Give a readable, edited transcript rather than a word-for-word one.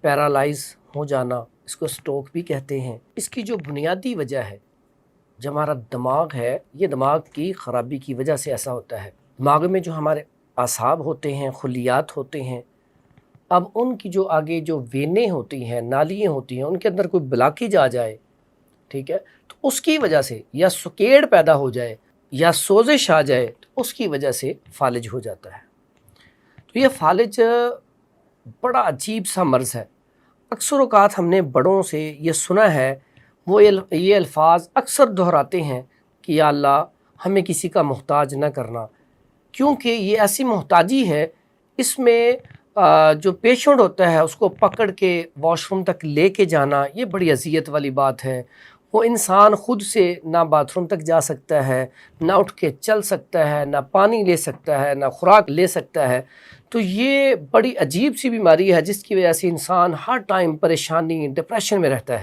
Paralyse ہو جانا، اس کو stroke بھی کہتے ہیں، اس کی جو بنیادی وجہ ہے جو ہمارا دماغ ہے، یہ دماغ کی خرابی کی وجہ سے ایسا ہوتا ہے۔ دماغ میں جو ہمارے اعصاب ہوتے ہیں، خلیات ہوتے ہیں، اب ان کی جو آگے جو وینیں ہوتی ہیں، نالیاں ہوتی ہیں، ان کے اندر کوئی بلاکیج آ جائے، ٹھیک ہے، تو اس کی وجہ سے یا سکیڑ پیدا ہو جائے یا سوزش آ جائے تو اس کی وجہ سے فالج ہو جاتا ہے۔ تو یہ فالج بڑا عجیب سا مرض ہے۔ اکثر اوقات ہم نے بڑوں سے یہ سنا ہے، وہ یہ الفاظ اکثر دہراتے ہیں کہ یا اللہ ہمیں کسی کا محتاج نہ کرنا، کیونکہ یہ ایسی محتاجی ہے، اس میں جو پیشنٹ ہوتا ہے اس کو پکڑ کے واش روم تک لے کے جانا یہ بڑی اذیت والی بات ہے۔ وہ انسان خود سے نہ باتھ روم تک جا سکتا ہے، نہ اٹھ کے چل سکتا ہے، نہ پانی لے سکتا ہے، نہ خوراک لے سکتا ہے۔ تو یہ بڑی عجیب سی بیماری ہے جس کی وجہ سے انسان ہر ٹائم پریشانی، ڈپریشن میں رہتا ہے۔